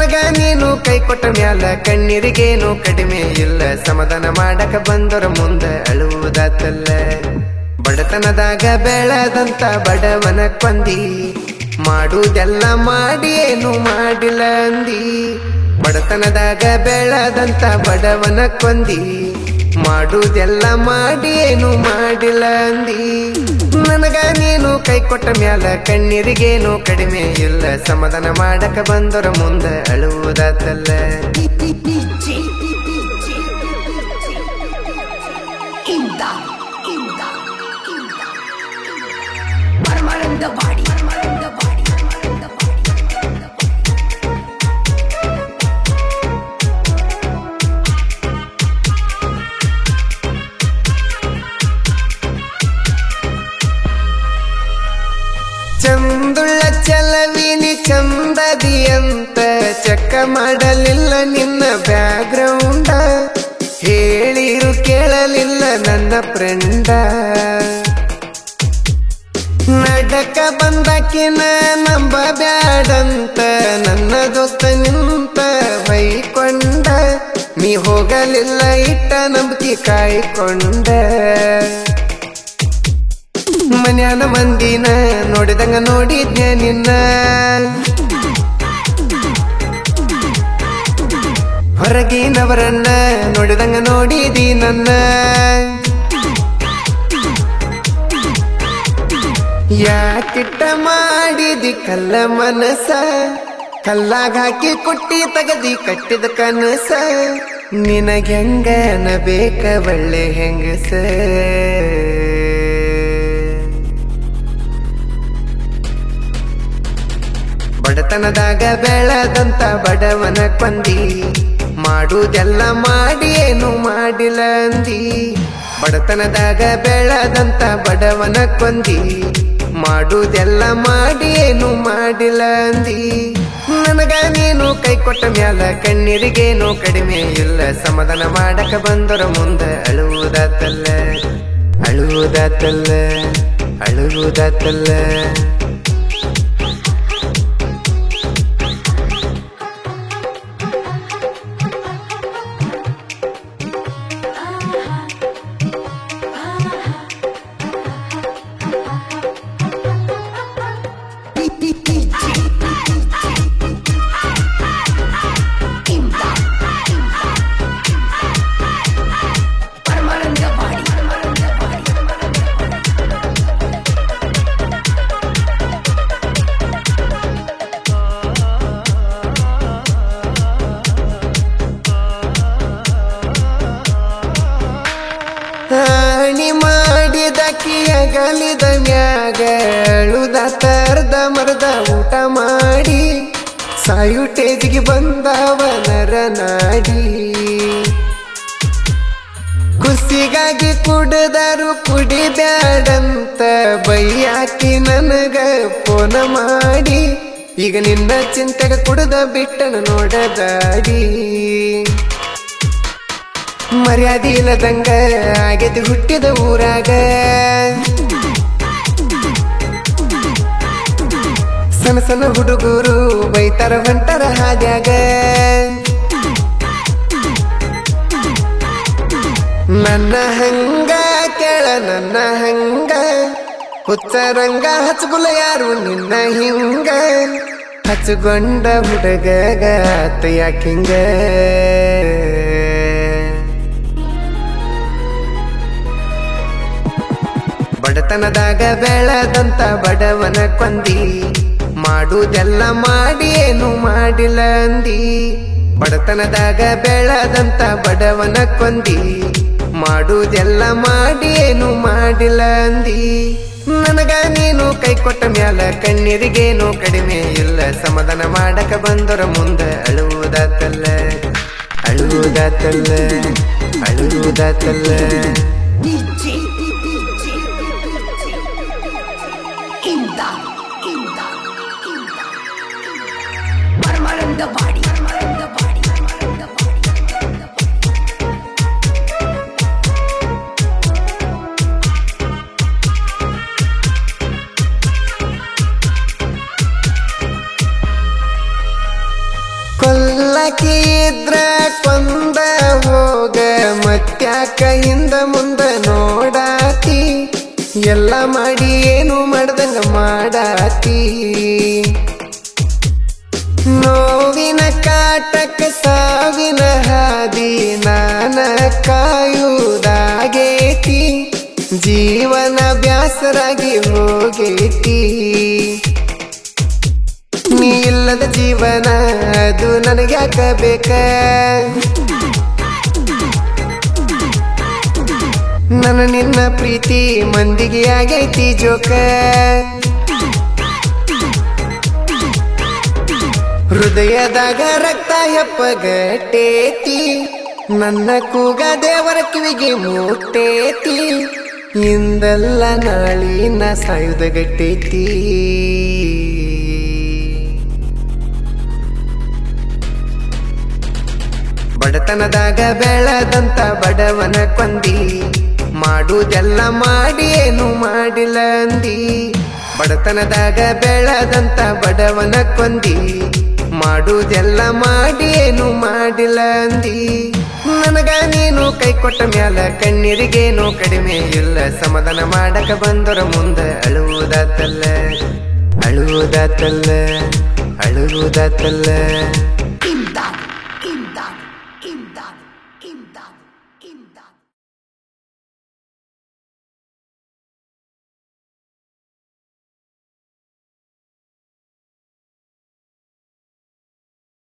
ನನಗ ನೀನು ಕೈ ಕೊಟ್ಟ ಮ್ಯಾಲ ಕಣ್ಣೀರಿಗೇನು ಕಡಿಮೆ ಇಲ್ಲ ಸಮಾಧಾನ ಮಾಡಕ ಬಂದರ ಮುಂದ ಅಳುವುದಾತಲ್ಲ ಬಡತನದಾಗ ಬೆಳೆದಂತ ಬಡವನ ಕೊಂದಿ ಮಾಡುವುದೆಲ್ಲ ಮಾಡಿ ಏನು ಮಾಡಿಲ್ಲ ಅಂದಿ ಬಡತನದಾಗ ಬೆಳೆದಂತ ಬಡವನ ಕೊಂದಿ ಮಾಡುವುದೆಲ್ಲ ಮಾಡಿ ಏನು ಮಾಡಿಲ್ಲ ಅಂದಿ ನನಗ ನೀನು ಕೈ ಕೊಟ್ಟ ಮ್ಯಾಲ ಕಣ್ಣೀರಿಗೇನು ಕಡಿಮೆ ಇಲ್ಲ ಸಮಾಧಾನ ಮಾಡಕ ಬಂದರ ಮುಂದ ಅಳುವುದಾತಲ್ಲ ಚಂದುಳ್ಳ ಚಲವಿನಿ ಚಂದದಿಯಂತ ಚಕ್ಕ ಮಾಡಲಿಲ್ಲ ನಿನ್ನ ಬ್ಯಾಗ್ರೌಂಡ ಹೇಳಿರು ಕೇಳಲಿಲ್ಲ ನನ್ನ ಫ್ರೆಂಡ ನಡಕ ಬಂದಕಿನ ನಂಬ ಬ್ಯಾಡಂತ ನನ್ನ ದೋಸ್ತ ನಿಂತ ಬೈಕೊಂಡ ನೀ ಹೋಗಲಿಲ್ಲ ಇಟ್ಟ ನಂಬಿಕೆ ಕಾಯ್ಕೊಂಡ ಮನ್ಯಾನ ಮಂದಿನ ನೋಡಿದಂಗ ನೋಡಿದ್ನೆ ನಿನ್ನ ಹೊರಗಿನವರನ್ನ ನೋಡಿದಂಗ ನೋಡಿದಿ ನನ್ನ ಯಾಕಿಟ್ಟ ಮಾಡಿದಿ ಕಲ್ಲ ಮನಸ ಕಲ್ಲಾಗ ಹಾಕಿ ಕೊಟ್ಟಿ ತಗದಿ ಕಟ್ಟಿದ ಕನಸ ನಿನಗೆಂಗನ ಬೇಕ ಒಳ್ಳೆ ಹೆಂಗಸ ಬಡತನದಾಗ ಬೆಳೆದಂತ ಬಡವನ ಕೊಂದಿ ಮಾಡುವುದೆಲ್ಲ ಮಾಡಿ ಏನು ಮಾಡಿಲ್ಲ ಅಂದಿ ಬಡತನದಾಗ ಬೆಳೆದಂತ ಬಡವನ ಕೊಂದಿ ಮಾಡುವುದೆಲ್ಲ ಮಾಡಿ ಏನು ಮಾಡಿಲ್ಲ ಅಂದಿ ನನಗ ನೀನು ಕೈ ಕೊಟ್ಟ ಮ್ಯಾಲ ಕಣ್ಣೀರಿಗೇನು ಕಡಿಮೆ ಇಲ್ಲ ಸಮಾಧಾನ ಮಾಡಕ ಬಂದರ ಮುಂದ ಅಳುವುದಾತಲ್ಲ ಅಳುವುದಾತಲ್ಲ ಅಳುವುದಾತಲ್ಲ ಹಾನಿ ಮಾಡಿದಕ್ಕಿಯಗಲಿದ ಮ್ಯಾಗ ಅಳುದಾತ ಅರ್ಧ ಮರ್ದ ಊಟ ಮಾಡಿ ಸಾಯುಟೇಜಿಗೆ ಬಂದವ ನರ ನಾಡಿ ಖುಷಿಗಾಗಿ ಕುಡಿದರು ಕುಡಿಬ್ಯಾಡಂತ ಬೈಯಾಕಿ ನನಗ ಫೋನ ಮಾಡಿ ಈಗ ನಿನ್ನ ಚಿಂತೆಗ ಕುಡ್ದ ಬಿಟ್ಟನ ನೋಡದಾಡಿ ಮರ್ಯಾದೆ ಇಲ್ಲದಂಗ ಆಗೈತಿ ಹುಟ್ಟಿದ ಊರಾಗ ಸಣ್ಣ ಸಣ್ಣ ಹುಡುಗರು ಬೈತಾರ ಹೊಂಟಾರ ಹಾದ್ಯಾಗ ನನ್ನ ಹಂಗ ಕೇಳ ನನ್ನ ಹಂಗ ಹುಚ್ಚರಂಗ ಹಚ್ಚಗುಲ ಯಾರು ನಿನ್ನ ಹಿಂಗ ಹಚ್ಚಗೊಂಡ ಹುಡುಗಗ ಯಾಕಿಂಗ ಬಡತನದಾಗ ಬೆಳೆದಂತ ಬಡವನ ಕೊಂದಿ ಮಾಡುವುದೆಲ್ಲ ಮಾಡಿ ಏನು ಮಾಡಿಲ್ಲ ಅಂದಿ ಬಡತನದಾಗ ಬೆಳೆದಂತ ಬಡವನ ಕೊಂದಿ ಮಾಡುವುದೆಲ್ಲ ಮಾಡಿ ಏನು ಮಾಡಿಲ್ಲ ಅಂದಿ ನನಗ ನೀನು ಕೈ ಕೊಟ್ಟ ಮ್ಯಾಲ ಕಣ್ಣೀರಿಗೇನು ಕಡಿಮೆ ಇಲ್ಲ ಸಮಾಧಾನ ಮಾಡಕ ಬಂದರ ಮುಂದ ಅಳುವುದಾತಲ್ಲ ಅಳುವುದಾತಲ್ಲ ಅಳುವುದಾತಲ್ಲ ಬಾಕಿ ಇದ್ರ ಕೊಂದ ಹೋಗ ಮತ್ಯಾಕ ಹಿಂದ ಮುಂದ ನೋಡಾತಿ ಎಲ್ಲ ಮಾಡಿ ಏನು ಮಾಡ್ದಂಗ ಮಾಡಾತಿ ನೋವಿನ ಕಾಟಕ ಸಾವಿನ ಹಾದಿ ನಾನ ಕಾಯುವುದಾಗೇತಿ ಜೀವನ ಬ್ಯಾಸರಾಗಿ ಹೋಗೇತಿ ನೀ ಇಲ್ಲದ ಜೀವನ ಅದು ನನಗ್ಯಾಕ ಬೇಕ ನನ್ನ ನಿನ್ನ ಪ್ರೀತಿ ಮಂದಿಗೆ ಆಗೈತಿ ಜೋಕ ಹೃದಯದಾಗ ರಕ್ತ ಹೆಪ್ಪಗಟ್ಟೇತಿ ನನ್ನ ಕೂಗ ದೇವರ ಕಿವಿಗೆ ಮುಟ್ಟೇತಿ ಇಂದೆಲ್ಲ ನಾಳಿನ ಸಾಯುಧಗಟ್ಟೇತಿ ಬಡತನದಾಗ ಬೆಳೆದಂತ ಬಡವನ ಕೊಂದಿ ಮಾಡುವುದೆಲ್ಲ ಮಾಡಿ ಏನು ಮಾಡಿಲ್ಲ ಅಂದಿ ಬಡತನದಾಗ ಬೆಳೆದಂತ ಬಡವನ ಕೊಂದಿ ಮಾಡುವುದೆಲ್ಲ ಮಾಡಿ ಏನು ಮಾಡಿಲ್ಲ ಅಂದಿ ನನಗ ನೀನು ಕೈ ಕೊಟ್ಟ ಮ್ಯಾಲ ಕಣ್ಣೀರಿಗೇನು ಕಡಿಮೆ ಇಲ್ಲ ಸಮಾಧಾನ ಮಾಡಕ ಬಂದರ ಮುಂದ ಅಳುವುದಾತಲ್ಲ ಅಳುವುದಾತಲ್ಲ ಅಳುವುದಾತಲ್ಲ